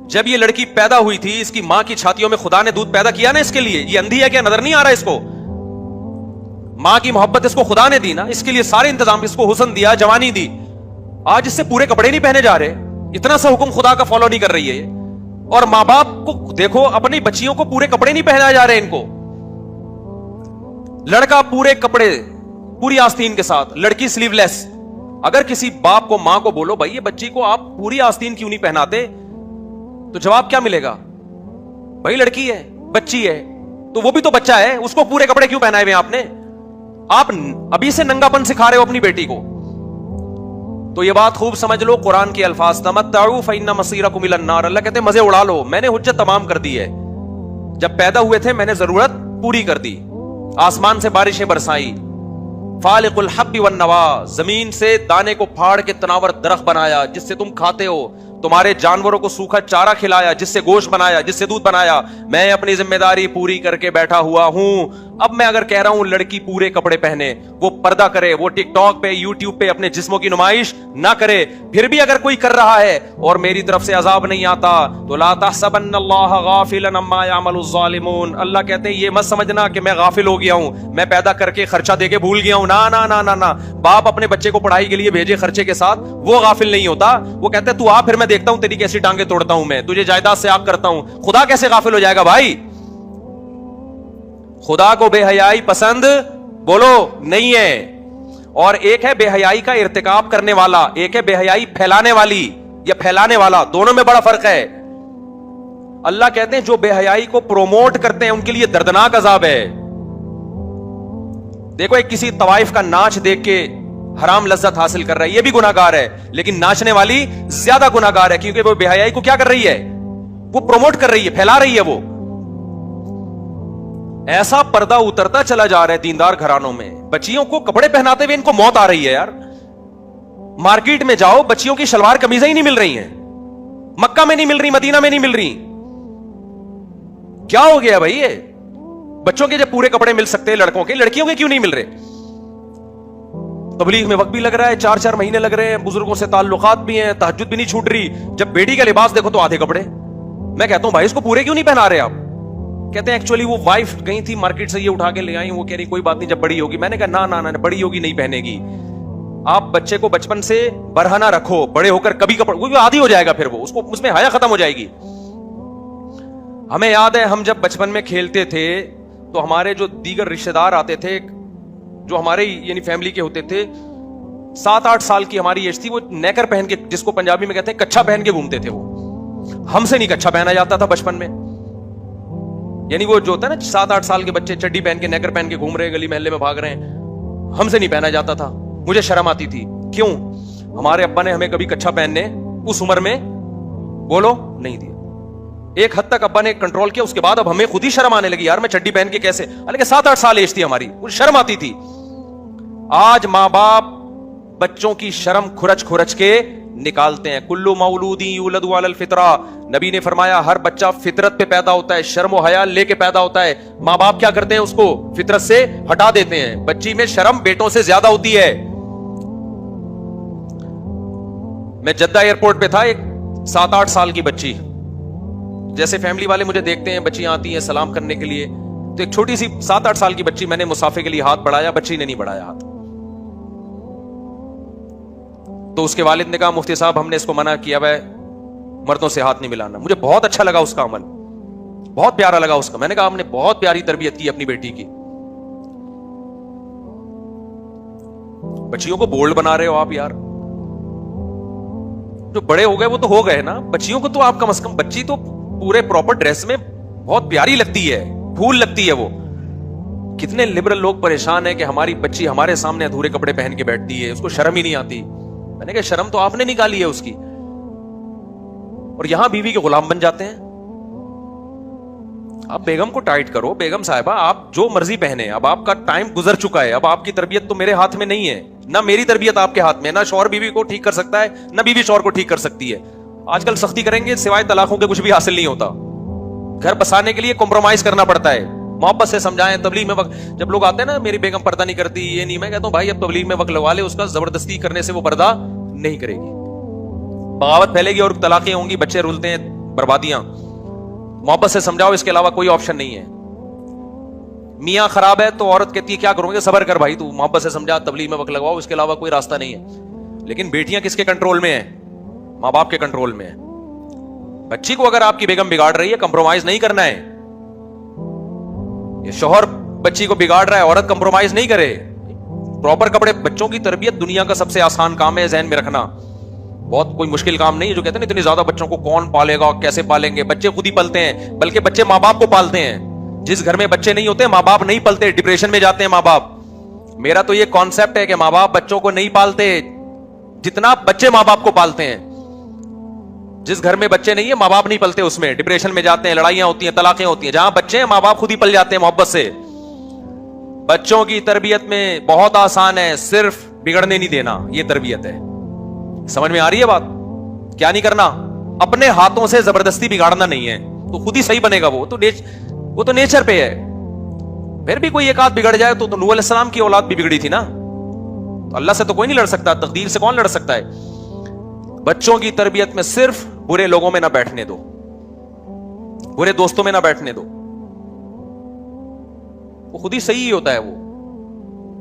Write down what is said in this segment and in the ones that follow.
جب یہ لڑکی پیدا ہوئی تھی اس کی ماں کی چھاتیوں میں خدا نے دودھ پیدا کیا نا اس کے لیے. یہ اندھی ہے کیا؟ نظر نہیں آ رہا اس کو؟ ماں کی محبت اس کو خدا نے دی نا, اس کے لیے سارے انتظام, اس کو حسن دیا, جوانی دی. آج اس سے پورے کپڑے نہیں پہنے جا رہے, اتنا سا حکم خدا کا فالو نہیں کر رہی ہے. اور ماں باپ کو دیکھو, اپنی بچیوں کو پورے کپڑے نہیں پہنا جا رہے. ان کو لڑکا پورے کپڑے پوری آستین کے ساتھ, لڑکی سلیو لیس. اگر کسی باپ کو ماں کو بولو بھائی یہ بچی کو آپ پوری آستین کیوں نہیں پہناتے, تو جواب کیا ملے گا؟ بھائی لڑکی ہے, بچی ہے, تو وہ بھی تو بچہ ہے, اس کو پورے کپڑے کیوں پہنائے ہوئے آپ نے؟ آپ ابھی سے ننگاپن سکھا رہے ہو اپنی بیٹی کو. تو یہ بات خوب سمجھ لو, قرآن کے الفاظ تمتعوا فإن مصيركم إلى النار. اللہ کہتے ہیں مزے اڑا لو, میں نے حجت تمام کر دی ہے. جب پیدا ہوئے تھے میں نے ضرورت پوری کر دی, آسمان سے بارشیں برسائی, فالق الحب والنوا, زمین سے دانے کو پھاڑ کے تناور درخت بنایا جس سے تم کھاتے ہو, تمہارے جانوروں کو سوکھا چارہ کھلایا جس سے گوشت بنایا, جس سے دودھ بنایا. میں اپنی ذمہ داری پوری کر کے بیٹھا ہوا ہوں. اب میں اگر کہہ رہا ہوں لڑکی پورے کپڑے پہنے, وہ پردہ کرے, وہ ٹک ٹاک پہ یوٹیوب پہ اپنے جسموں کی نمائش نہ کرے, پھر بھی اگر کوئی کر رہا ہے اور میری طرف سے عذاب نہیں آتا, تو لا تحسبن اللہ غافلا عما يعمل الظالمون. اللہ کہتے ہیں یہ مت سمجھنا کہ میں غافل ہو گیا ہوں, میں پیدا کر کے خرچہ دے کے بھول گیا ہوں. نا نا نا نا نا, باپ اپنے بچے کو پڑھائی کے لیے بھیجے خرچے کے ساتھ, وہ غافل نہیں ہوتا. وہ کہتے ہیں تو آ, پھر میں دیکھتا ہوں تیری کیسی ٹانگیں توڑتا ہوں, میں تجھے جائیداد سے آگ کرتا ہوں. خدا کیسے غافل ہو جائے گا بھائی؟ خدا کو بے حیائی پسند بولو نہیں ہے. اور ایک ہے بے حیائی کا ارتکاب کرنے والا, ایک ہے بے حیائی پھیلانے والی یا پھیلانے والا, دونوں میں بڑا فرق ہے. اللہ کہتے ہیں جو بے حیائی کو پروموٹ کرتے ہیں ان کے لیے دردناک عذاب ہے. دیکھو ایک کسی طوائف کا ناچ دیکھ کے حرام لذت حاصل کر رہا ہے, یہ بھی گناہگار ہے, لیکن ناچنے والی زیادہ گناہگار ہے, کیونکہ وہ بے حیائی کو کیا کر رہی ہے؟ وہ پروموٹ کر رہی ہے, پھیلا رہی ہے. وہ ایسا پردہ اترتا چلا جا رہا ہے دیندار گھرانوں میں, بچیوں کو کپڑے پہناتے ہوئے ان کو موت آ رہی ہے یار. مارکیٹ میں جاؤ, بچیوں کی شلوار قمیضیں ہی نہیں مل رہی ہیں, مکہ میں نہیں مل رہی, مدینہ میں نہیں مل رہی. کیا ہو گیا بھائی؟ یہ بچوں کے جب پورے کپڑے مل سکتے ہیں لڑکوں کے, لڑکیوں کے کیوں نہیں مل رہے؟ تبلیغ میں وقت بھی لگ رہا ہے, 4 مہینے لگ رہے ہیں, بزرگوں سے تعلقات بھی ہیں, تہجد بھی نہیں چھوٹ رہی. جب بیٹی کا لباس دیکھو تو آدھے کپڑے. میں کہتا ہوں بھائی اس کو پورے کیوں نہیں پہنا رہے آپ؟ کہتے ہیں ایکچولی وہ وائف گئی تھی مارکیٹ سے, یہ اٹھا کے لے آئی, وہ کہہ رہی کوئی بات نہیں جب بڑی ہوگی. میں نے کہا نا بڑی ہوگی نہیں پہنے گی. آپ بچے کو بچپن سے برہنہ رکھو, بڑے ہو کر کبھی کپڑے, وہ عادی ہو جائے گا, پھر وہ اس کو اس میں حیا ختم ہو جائے گی. ہمیں یاد ہے ہم جب بچپن میں کھیلتے تھے تو ہمارے جو دیگر رشتہ دار آتے تھے جو ہمارے یعنی فیملی کے ہوتے تھے, 7-8 سال کی ہماری ایج تھی, وہ نیکر پہن کے, جس کو پنجابی میں کہتے ہیں کچھا پہن کے گھومتے تھے. وہ ہم سے نہیں کچھا پہنا جاتا تھا بچپن میں. یعنی وہ جو ہوتا ہے نا 7-8 سال کے بچے چڈی پہن کے نیکر پہن کے گھوم رہے ہیں, گلی محلے میں بھاگ رہے ہیں, ہم سے نہیں پہنا جاتا تھا. مجھے شرم آتی تھی. کیوں؟ ہمارے ابا نے ہمیں کبھی کچھا پہننے اس عمر میں بولو نہیں دیا. ایک حد تک ابا نے کنٹرول کیا, اس کے بعد اب ہمیں خود ہی شرم آنے لگی, یار میں چڈی پہن کے کیسے, حالانکہ 7-8 سال ایج تھی ہماری, مجھے شرم آتی تھی. آج ماں باپ بچوں کی شرم کھرچ کھرچ کے نکالتے ہیں. کلو مولودی یولد علی الفطرہ, نبی نے فرمایا ہر بچہ فطرت پہ پیدا ہوتا ہے, شرم و حیا لے کے پیدا ہوتا ہے. ماں باپ کیا کرتے ہیں, اس کو فطرت سے ہٹا دیتے ہیں. بچی میں شرم بیٹوں سے زیادہ ہوتی ہے. میں جدہ ایئرپورٹ پہ تھا, ایک 7-8 سال کی بچی, جیسے فیملی والے مجھے دیکھتے ہیں بچیاں آتی ہیں سلام کرنے کے لیے, تو ایک چھوٹی سی 7-8 سال کی بچی, میں نے مسافے کے لیے ہاتھ بڑھایا, بچی نے نہیں بڑھایا ہاتھ. تو اس کے والد نے کہا مفتی صاحب ہم نے اس کو منع کیا ہے مردوں سے ہاتھ نہیں ملانا. مجھے بہت اچھا لگا اس کا عمل, بہت پیارا لگا اس کا. میں نے کہا ہم نے بہت پیاری تربیت کی اپنی بیٹی کی. بچیوں کو بولڈ بنا رہے ہو آپ یار, جو بڑے ہو گئے وہ تو ہو گئے نا, بچیوں کو تو آپ کم از کم, بچی تو پورے پراپر ڈریس میں بہت پیاری لگتی ہے, پھول لگتی ہے وہ. کتنے لبرل لوگ پریشان ہیں کہ ہماری بچی ہمارے سامنے ادھورے کپڑے پہن کے بیٹھتی ہے, اس کو شرم ہی نہیں آتی. میں نے کہا شرم تو آپ نے نکالی ہے اس کی, اور یہاں بیوی کے غلام بن جاتے ہیں. آپ بیگم کو ٹائٹ کرو, بیگم صاحبہ آپ جو مرضی پہنے, اب آپ کا ٹائم گزر چکا ہے, اب آپ کی تربیت تو میرے ہاتھ میں نہیں ہے, نہ میری تربیت آپ کے ہاتھ میں, نہ شوہر بیوی کو ٹھیک کر سکتا ہے, نہ بیوی شوہر کو ٹھیک کر سکتی ہے. آج کل سختی کریں گے سوائے طلاقوں کے کچھ بھی حاصل نہیں ہوتا. گھر بسانے کے لیے کمپرومائز کرنا پڑتا ہے, محبت سے سمجھائیں. تبلیغ میں وقت جب لوگ آتے ہیں نا میری بیگم پردہ نہیں کرتی, یہ نہیں, میں کہتا ہوں بھائی اب تبلیغ میں وقت لگوا لے, اس کا زبردستی کرنے سے وہ پردہ نہیں کرے گی, بغاوت پھیلے گی اور طلاقیں ہوں گی, بچے رولتے ہیں, बर्बादियां। मोहब्बत से समझाओ, इसके अलावा कोई ऑप्शन नहीं है। मियां खराब है तो औरत कहती है क्या करूंगे, सबर कर भाई, तू मोहब्बत से समझा, तबलीग में वक्त लगवाओ, इसके अलावा कोई रास्ता नहीं है। लेकिन बेटियां किसके कंट्रोल में है? मां बाप के कंट्रोल में है। बच्ची को अगर आपकी बेगम बिगाड़ रही है, कंप्रोमाइज नहीं करना है। ये शौहर बच्ची को बिगाड़ रहा है, औरत कंप्रोमाइज नहीं करे। प्रॉपर कपड़े, बच्चों की तरबियत दुनिया का सबसे आसान काम है, ज़हन में रखना। बहुत कोई मुश्किल काम नहीं है। जो कहते हैं इतनी ज्यादा बच्चों को कौन पालेगा, कैसे पालेंगे, बच्चे खुद ही पलते हैं, बल्कि बच्चे माँ बाप को पालते हैं। जिस घर में बच्चे नहीं होते, माँ बाप नहीं पलते, डिप्रेशन में जाते हैं माँ बाप। मेरा तो ये कॉन्सेप्ट है कि माँ बाप बच्चों को नहीं पालते जितना बच्चे माँ बाप को पालते हैं। जिस घर में बच्चे नहीं है, माँ बाप नहीं पलते, उसमें डिप्रेशन में जाते हैं, लड़ाइयां होती हैं, तलाकें होती हैं। जहां बच्चे हैं, माँ बाप खुद ही पल जाते हैं मोहब्बत से। बच्चों की तरबियत में बहुत आसान है, सिर्फ बिगड़ने नहीं देना, ये तरबियत है। समझ में आ रही है बात? क्या नहीं करना? अपने हाथों से जबरदस्ती बिगाड़ना नहीं है, तो खुद ही सही बनेगा। वो तो नेचर पे है। फिर भी कोई एक आध बिगड़ जाए तो नूह अलैहिस्सलाम की औलाद भी बिगड़ी थी ना। तो अल्लाह से तो कोई नहीं लड़ सकता, तकदीर से कौन लड़ सकता है? बच्चों की तरबियत में सिर्फ बुरे लोगों में ना बैठने दो, बुरे दोस्तों में ना बैठने दो। वो खुद ही सही होता है। वो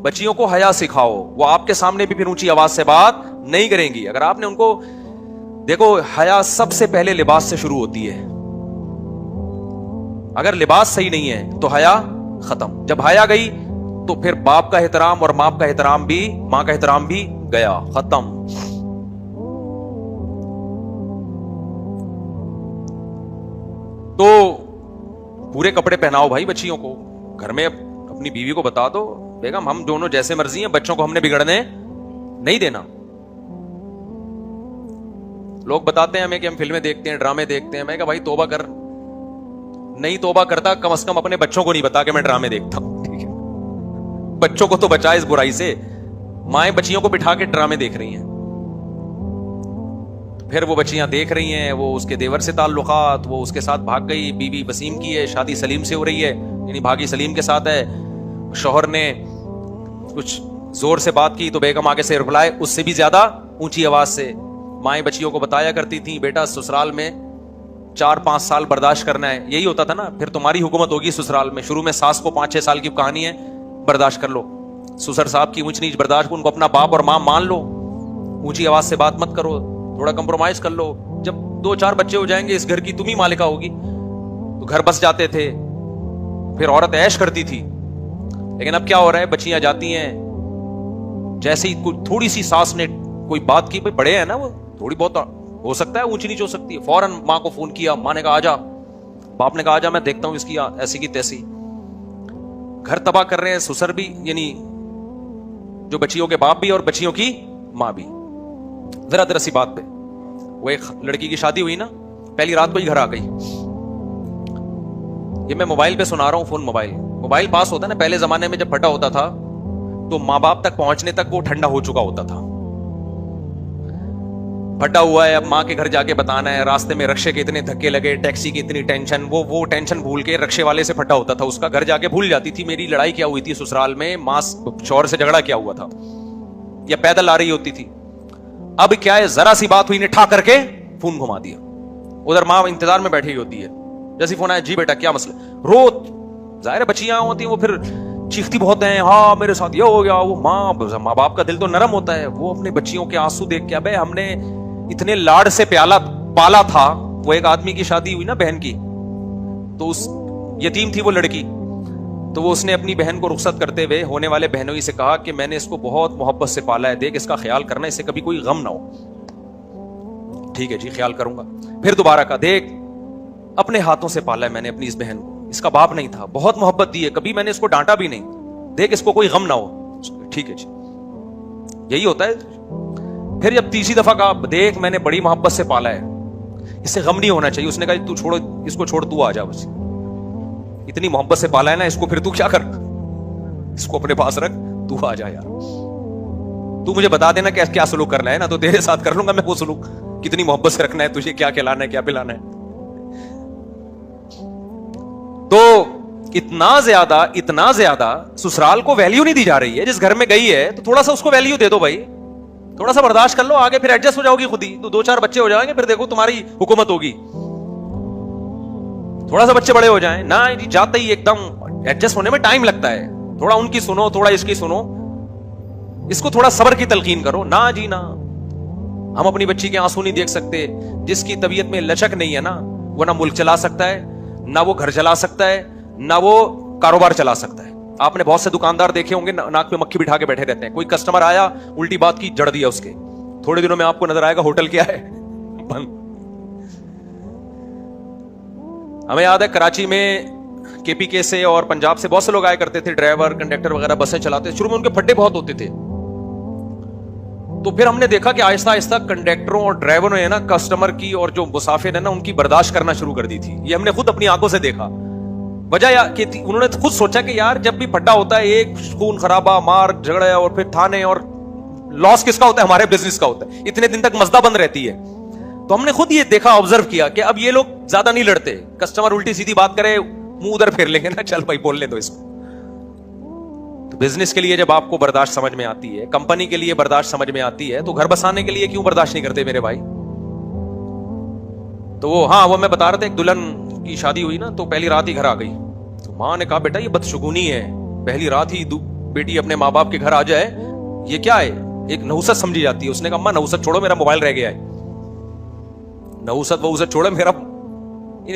बच्चियों को हया सिखाओ, वो आपके सामने भी फिर ऊंची आवाज से बात नहीं करेंगी। अगर आपने उनको, देखो, हया सबसे पहले लिबास से शुरू होती है। अगर लिबास सही नहीं है तो हया खत्म। जब हया गई तो फिर बाप का एहतराम और माँ का एहतराम भी गया, खत्म। तो पूरे कपड़े पहनाओ भाई बच्चियों को। घर में अपनी बीवी को बता दो, बेगम हम दोनों जैसे मर्जी हैं, बच्चों को हमने बिगड़ने नहीं देना। लोग बताते हैं हमें कि हम फिल्में देखते हैं, ड्रामे देखते हैं। मैं कहा भाई तौबा कर। नहीं तौबा करता, कम से कम अपने बच्चों को नहीं बता कि मैं ड्रामे देखता हूं, ठीक है? बच्चों को तो बचा इस बुराई से। माएं बच्चियों को बिठा के ड्रामे देख रही हैं, फिर वो बच्चियां देख रही हैं, वो उसके देवर से ताल्लुकात, वो उसके साथ भाग गई। बीवी वसीम की है, शादी सलीम से हो रही है, यानी भागी सलीम के साथ है। शौहर ने कुछ जोर से बात की तो बेगम आगे से रिप्लाई उससे भी ज्यादा ऊंची आवाज से। माएं बच्चियों को बताया करती थी, बेटा ससुराल में 4-5 साल बर्दाश्त करना है। यही होता था ना, फिर तुम्हारी हुकूमत होगी ससुराल में। शुरू में सास को 5-6 साल की कहानी है, बर्दाश्त कर लो। ससुर साहब की ऊंच नीच बर्दाश्त, उनको अपना बाप और मां मान लो। ऊंची आवाज से बात मत करो, थोड़ा कंप्रोमाइज कर लो। जब 2-4 बच्चे हो जाएंगे, इस घर की तुम ही मालिका होगी। तो घर बस जाते थे, फिर औरत ऐश करती थी। लेकिन अब क्या हो रहा है, बच्चियां जाती हैं, जैसे ही थोड़ी सी सास ने कोई बात की, भाई बड़े हैं ना वो, थोड़ी बहुत हो सकता है ऊंची नीच हो सकती है, फौरन मां को फोन किया, मां ने कहा आजा, बाप ने कहा आजा, मैं देखता हूं इसकी ऐसी की तैसी। घर तबाह कर रहे हैं ससुर भी, यानी जो बच्चियों के बाप भी और बच्चियों की मां भी। जरा सी बात पे वो एक लड़की की शादी हुई ना, पहली रात को ही घर आ गई। ये मैं मोबाइल पे सुना रहा हूं, फोन मोबाइल पास होता है ना, पहले जमाने में जब फटा होता था तो माँ बाप तक पहुंचने तक वो ठंडा हो चुका होता था। फटा हुआ है, अब माँ के घर जाके बताना है, रास्ते में रक्शे के इतने धक्के लगे, टैक्सी की इतनी टेंशन, वो टेंशन भूल के रक्शे वाले से फटा होता था उसका। घर जाके भूल जाती थी मेरी लड़ाई क्या हुई थी ससुराल में, माँ शौहर से झगड़ा क्या हुआ था, या पैदल आ रही होती थी। अब क्या है, जरा सी बात हुई ने ठा करके फोन घुमा दिया। उधर माँ इंतजार में बैठी होती है, जैसी फोन आया, जी बेटा क्या मसला, रो। जाहिर बच्चियां होती हैं, वो फिर चीखती बहुत हैं, हाँ मेरे साथ ये हो गया वो। माँ बाप का दिल तो नरम होता है, वो अपने बच्चियों के आंसू देख के, अबे हमने इतने लाड से पाला था। वो एक आदमी की शादी हुई ना बहन की, तो उस यतीम थी वो लड़की, तो वो उसने अपनी बहन को रुखसत करते हुए होने वाले बहनोई से कहा कि मैंने इसको बहुत मोहब्बत से पाला है, देख इसका ख्याल करना, इससे कभी कोई गम ना हो। ठीक है जी, ख्याल करूंगा। फिर दोबारा कहा, देख अपने हाथों से पाला है मैंने अपनी इस बहन को, इसका बाप नहीं था, बहुत मोहब्बत दी है, कभी मैंने इसको डांटा भी नहीं, देख इसको कोई गम ना हो। ठीक है जी, यही होता है। फिर जब तीसरी दफा कहा, देख मैंने बड़ी मोहब्बत से पाला है, इससे गम नहीं होना चाहिए, उसने कहा तू छोड़ो इसको, छोड़ तू आ जा, बस इतनी मोहब्बत से पाला है ना इसको, फिर तू क्या कर, इसको अपने पास रख, तू आ जा यार, तू मुझे बता देना क्या क्या सलूक करना है ना, तो तेरे साथ कर लूंगा मैं वो सलूक, कितनी मोहब्बत से रखना है तुझे, क्या खिलाना है क्या पिलाना है। तो इतना ज्यादा ससुराल को वैल्यू नहीं दी जा रही है। जिस घर में गई है तो थोड़ा सा उसको वैल्यू दे दो भाई, थोड़ा सा बर्दाश्त कर लो, आगे फिर एडजस्ट हो जाओगी खुद ही, तो 2-4 बच्चे हो जाएंगे, फिर देखो तुम्हारी हुकूमत होगी। थोड़ा सा बच्चे बड़े हो जाएं ना जी, जाते ही एकदम एडजस्ट होने में टाइम लगता है, थोड़ा उनकी सुनो, थोड़ा इसकी सुनो, इसको थोड़ा सब्र की तलकीन करो। ना जी ना, हम अपनी बच्ची के आंसू नहीं देख सकते। जिसकी तबीयत में लचक नहीं है ना, वो ना मुल्क चला सकता है, ना वो घर चला सकता है, ना वो कारोबार चला सकता है। आपने बहुत से दुकानदार देखे होंगे नाक पे मक्खी बिठा के बैठे रहते हैं। कोई कस्टमर आया, उल्टी बात की, जड़ दिया उसके, थोड़े दिनों में आपको नजर आएगा होटल क्या है, बंद। हमें याद है कराची में केपीके से और पंजाब से बहुत से लोग आया करते थे, ड्राइवर, कंडक्टर वगैरह, बसें चलाते। शुरू में उनके फड्डे बहुत होते थे, तो फिर हमने देखा कि आहिस्ता आहिस्ता कंडक्टरों और ड्राइवरों ने ना कस्टमर की और जो मुसाफिर है ना उनकी बर्दाश्त करना शुरू कर दी थी। ये हमने खुद अपनी आंखों से देखा। वजह कि उन्होंने खुद सोचा कि यार जब भी फड्डा होता है, एक खून खराबा, मार झगड़ा और फिर थाने, और लॉस किसका होता है? हमारे बिजनेस का होता है। इतने दिन तक मसदा बंद रहती है। तो हमने खुद ये देखा, ऑब्जर्व किया कि अब ये लोग ज्यादा नहीं लड़ते। कस्टमर उल्टी सीधी बात करे, मुंह उधर फेर लेंगे ना, चल भाई बोलने दो इसको। तो बिजनेस के लिए जब आपको बर्दाश्त समझ में आती है, कंपनी के लिए बर्दाश्त समझ में आती है, तो घर बसाने के लिए क्यों बर्दाश्त नहीं करते मेरे भाई? तो वो मैं बता रहा था, एक दुल्हन की शादी हुई ना, तो पहली रात ही घर आ गई। तो माँ ने कहा बेटा ये बदशगुनी है, पहली रात ही बेटी अपने माँ बाप के घर आ जाए, ये क्या है? एक नहुसत समझी जाती है। उसने कहा अम्मा नहुसत छोड़ो, मेरा मोबाइल रह गया है। नहुसत वहुसत छोड़ो, मेरा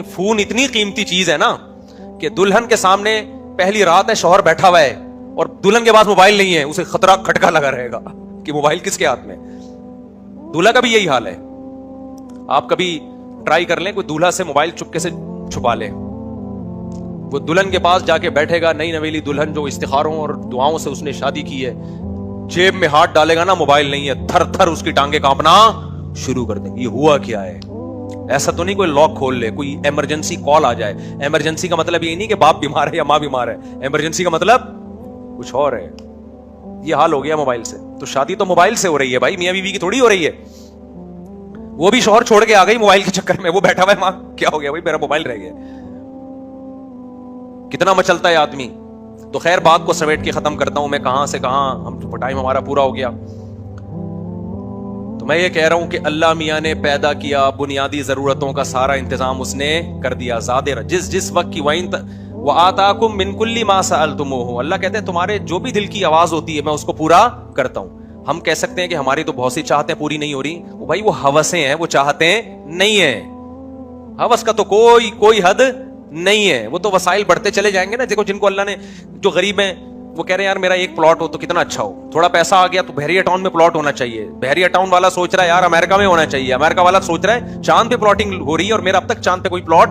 फोन इतनी कीमती चीज है ना कि दुल्हन के सामने पहली रात है, शौहर बैठा हुआ है और दुल्हन के पास मोबाइल नहीं है, उसे खतरा खटका लगा रहेगा कि मोबाइल किसके हाथ में। दूल्हा का भी यही हाल है। आप कभी ट्राई कर लें, कोई दूल्हा से मोबाइल चुपके से छुपा ले, वो दुल्हन के पास जाके बैठेगा, नई नवेली दुल्हन जो इस्तिखारों और दुआओं से उसने शादी की है, जेब में हाथ डालेगा ना, मोबाइल नहीं है, थर थर उसकी टांगे कांपना शुरू कर देंगे। ये हुआ क्या है? ऐसा तो नहीं कोई लॉक खोल ले, कोई इमरजेंसी कॉल आ जाए। इमरजेंसी का मतलब ये नहीं कि बाप बीमार है या मां बीमार है, इमरजेंसी का मतलब कुछ और है। ये हाल हो गया मोबाइल से। तो शादी तो मोबाइल से हो रही है भाई, मियां बीवी की थोड़ी हो रही है। वो भी शौहर छोड़ के आ गई मोबाइल के चक्कर में, वो बैठा हुआ है, मां क्या हो गया भाई, मेरा मोबाइल रह गया। कितना मचलता है आदमी। तो खैर बात को समेट के खत्म करता हूं मैं, कहां से कहां, हम टाइम हमारा पूरा हो गया। तो मैं ये कह रहा हूं कि अल्लाह मियां ने पैदा किया, बुनियादी जरूरतों का सारा इंतजाम उसने कर दिया। ज़ादिर जिस वक्त की वाइन व आताकुम मिन कुल्ली मा सअलतुमूहु, अल्लाह कहते हैं तुम्हारे जो भी दिल की आवाज होती है मैं उसको पूरा करता हूं। हम कह सकते हैं कि हमारी तो बहुत सी चाहतें पूरी नहीं हो रही, वो भाई वो हवसें हैं, वो चाहतें नहीं है। हवस का तो कोई हद नहीं है, वो तो वसाइल बढ़ते चले जाएंगे ना। देखो जिनको अल्लाह ने, जो गरीब हैं वो कह रहे हैं यार मेरा एक प्लॉट हो तो कितना अच्छा हो, थोड़ा पैसा आ गया तो बहरिया टाउन में प्लॉट होना चाहिए। बहरिया टाउन वाला सोच रहा है यार अमेरिका में होना चाहिए, अमेरिका वाला सोच रहा है चांद पे प्लॉटिंग हो रही है और मेरा अब तक चांद पे कोई प्लॉट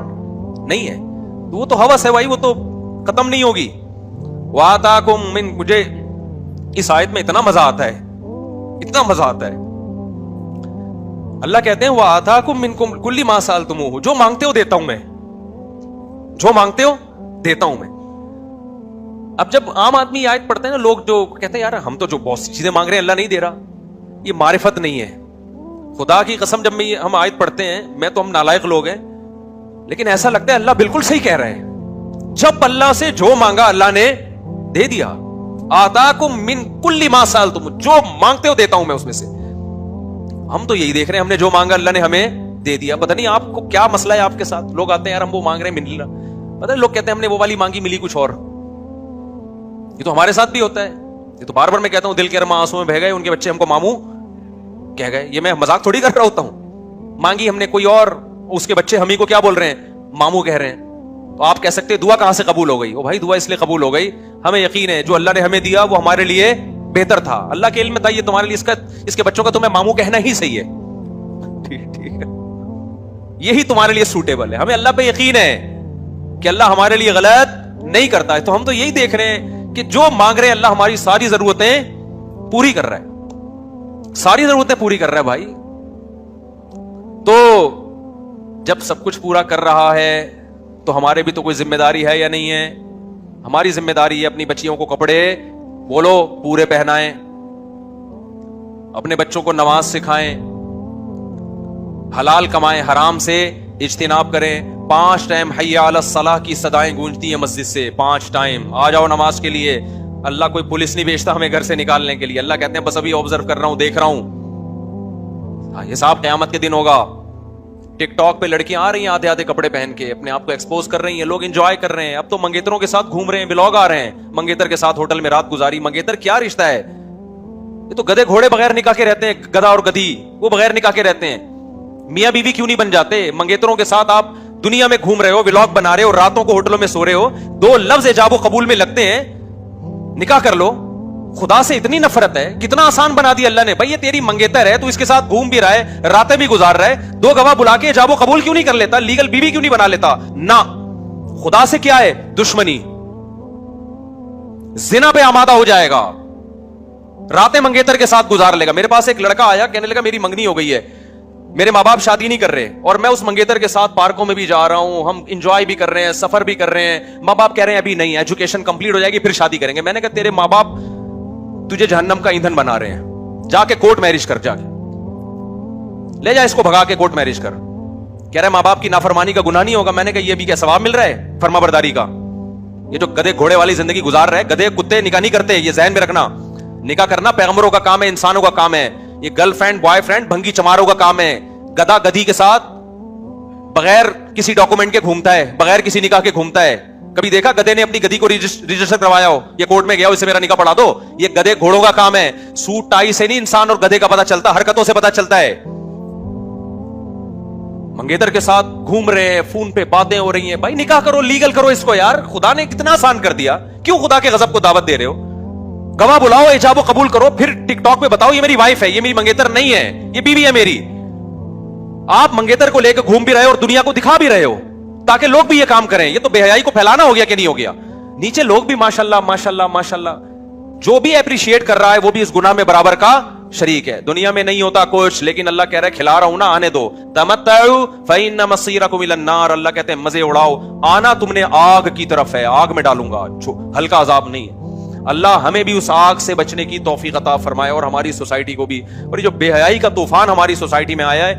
नहीं है। तो वो तो हवस है भाई, वो तो खत्म नहीं होगी। वाताकुम मिन, मुझे इस आयत में इतना मजा आता है, इतना मजा आता है। अल्लाह कहते हैं वाताकुम मिन कुल्ली मा सअलतुमूहु, जो मांगते हो देता हूं मैं, जो मांगते हो देता हूं मैं। अब जब आम आदमी आयत पढ़ते हैं ना, लोग जो कहते हैं यार हम तो जो बहुत सी चीजें मांग रहे हैं अल्लाह नहीं दे रहा, ये मारिफत नहीं है। खुदा की कसम जब हम आयत पढ़ते हैं, मैं तो हम नालायक लोग हैं, लेकिन ऐसा लगता है अल्लाह बिल्कुल सही कह रहे हैं। जब अल्लाह से जो मांगा अल्लाह ने दे दिया। आताकुम मिन कुल्ली मा सअलतुम, जो मांगते हो देता हूं मैं उसमें से। हम तो यही देख रहे हैं, हमने जो मांगा अल्लाह ने हमें दे दिया। पता नहीं आपको क्या मसला है आपके साथ। लोग आते हैं यार हम वो मांग रहे हैं मिल रहा, पता है लोग कहते हैं हमने वो वाली मांगी मिली कुछ और। ये तो हमारे साथ भी होता है। ये तो बार बार मैं कहता हूं दिल के अरमा आंसू में बह गए, उनके बच्चे हमको मामू कह गए। ये मैं मजाक थोड़ी कर रहा होता हूं। मांगी हमने कोई और, उसके बच्चे हम ही को क्या बोल रहे हैं, मामू कह रहे हैं। तो आप कह सकते हैं दुआ कहां से कबूल हो गई? ओ भाई दुआ इसलिए कबूल हो गई, हमें यकीन है जो अल्लाह ने हमें दिया वो हमारे लिए बेहतर था। अल्लाह के इल्म में था ये तुम्हारे लिए, इसके बच्चों का तुम्हें मामू कहना ही सही है, ठीक है, यही तुम्हारे लिए सूटेबल है। हमें अल्लाह पे यकीन है कि अल्लाह हमारे लिए गलत नहीं करता है। तो हम तो यही देख रहे हैं कि जो मांग रहे हैं अल्लाह हमारी सारी जरूरतें पूरी कर रहा है, सारी जरूरतें पूरी कर रहा है भाई। तो जब सब कुछ पूरा कर रहा है तो हमारे भी तो कोई जिम्मेदारी है या नहीं है? हमारी जिम्मेदारी है अपनी बच्चियों को कपड़े बोलो पूरे पहनाएं, अपने बच्चों को नमाज सिखाएं, हलाल कमाएं, हराम से इज्तिनाब करें। 5 टाइम हय्या अलस सलाह की सदाएं गूंजती हैं मस्जिद से, 5 टाइम आ जाओ नमाज के लिए। अल्लाह कोई पुलिस नहीं भेजता हमें घर से निकालने के लिए। अल्लाह कहते हैं बस अभी ऑब्जर्व कर रहा हूं, देख रहा हूं, हिसाब क़यामत के दिन होगा। ٹک ٹاک پہ لڑکیاں آ رہی ہیں آدھے آدھے کپڑے پہن کے, اپنے آپ کو ایکسپوز کر رہی ہیں, لوگ انجوائے کر رہے ہیں. اب تو منگیتروں کے ساتھ گھوم رہے ہیں, ولاگ آ رہے ہیں, منگیتر کے ساتھ ہوٹل میں رات گزاری. منگیتر کیا رشتہ ہے؟ یہ تو گدھے گھوڑے بغیر نکاح کے رہتے ہیں, گدھا اور گدھی وہ بغیر نکاح کے رہتے ہیں. میاں بیوی کیوں نہیں بن جاتے؟ منگیتروں کے ساتھ آپ دنیا میں گھوم رہے ہو, ولاگ بنا رہے ہو, راتوں کو ہوٹلوں میں سو رہے ہو, 2 لفظ ایجاب و قبول میں لگتے ہیں, نکاح کر لو. خدا سے اتنی نفرت ہے, کتنا آسان بنا دیا اللہ نے. بھائی یہ تیری منگیتر ہے, تو اس کے ساتھ گھوم بھی رہا ہے, راتیں بھی گزار رہا ہے, 2 گواہ بلا کے ایجاب و قبول کیوں نہیں کر لیتا؟ لیگل بیوی کیوں نہیں بنا لیتا؟ نہ, خدا سے کیا ہے دشمنی, زنا پہ آمادہ ہو جائے گا, راتیں منگیتر کے ساتھ گزار لے گا. میرے پاس ایک لڑکا آیا, کہنے لگا میری منگنی ہو گئی ہے, میرے ماں باپ شادی نہیں کر رہے, اور میں اس منگیتر کے ساتھ پارکوں میں بھی جا رہا ہوں, ہم انجوائے بھی کر رہے ہیں, سفر بھی کر رہے ہیں. ماں باپ کہہ رہے ہیں ابھی نہیں, ایجوکیشن کمپلیٹ ہو جائے گی پھر شادی کریں گے. میں نے کہا تیرے ماں باپ تجھے جہنم کا ایندھن بنا رہے ہیں, جا کے کورٹ میرج کر, جا کے لے جا اس کو بھگا کے کورٹ میرج کر. کہہ رہے ماں باپ کی نافرمانی کا گناہ نہیں ہوگا. میں نے کہا یہ بھی کیا ثواب مل رہا ہے فرما برداری کا؟ یہ جو گدھے گھوڑے والی زندگی گزار رہے, گدھے کتے نکاح نہیں کرتے, یہ ذہن میں رکھنا. نکاح کرنا پیغمبروں کا کام ہے, انسانوں کا کام ہے. یہ گرل فرینڈ بوائے فرینڈ بھنگی چماروں کا کام ہے. گدھا گدھی کے ساتھ بغیر کسی ڈاکومنٹ کے گھومتا ہے, بغیر کسی نکاح کے گھومتا ہے. کبھی دیکھا گدھے نے اپنی گدھی کو رجسٹر کروایا ہو, یہ کورٹ میں گیا ہو اسے میرا نکاح پڑھا دو؟ یہ گدھے گھوڑوں کا کام ہے. سوٹ ٹائی سے نہیں انسان اور گدھے کا پتہ چلتا, حرکتوں سے پتہ چلتا ہے. منگیتر کے ساتھ گھوم رہے ہیں, فون پہ باتیں ہو رہی ہیں. بھائی نکاح کرو, لیگل کرو اس کو یار. خدا نے کتنا آسان کر دیا, کیوں خدا کے غضب کو دعوت دے رہے ہو؟ گواہ بلاؤ, ایجاب و قبول کرو, پھر ٹک ٹاک پہ بتاؤ یہ میری وائف ہے, یہ میری منگیتر نہیں ہے, یہ بیوی ہے میری. آپ منگیتر کو لے کے گھوم بھی رہے ہو اور دنیا کو دکھا بھی رہے ہو تاکہ لوگ بھی یہ کام کریں. یہ تو بے حیائی کو پھیلانا ہو گیا کہ نہیں ہو گیا؟ نیچے لوگ بھی ماشاءاللہ ماشاءاللہ ماشاءاللہ, جو بھی اپریشیٹ کر رہا ہے وہ بھی اس گناہ میں برابر کا شریک ہے. دنیا میں نہیں ہوتا کچھ, لیکن اللہ کہہ رہا ہے کھلا رہا ہوں نا, آنے دو. تمتعوا فإن مصيركم إلى النار. اللہ کہتے ہیں مزے اڑاؤ, آنا تم نے آگ کی طرف ہے, آگ میں ڈالوں گا, ہلکا عذاب نہیں. اللہ ہمیں بھی اس آگ سے بچنے کی توفیق عطا فرمائے, اور ہماری سوسائٹی کو بھی. اور یہ جو بے حیائی کا طوفان ہماری سوسائٹی میں آیا ہے,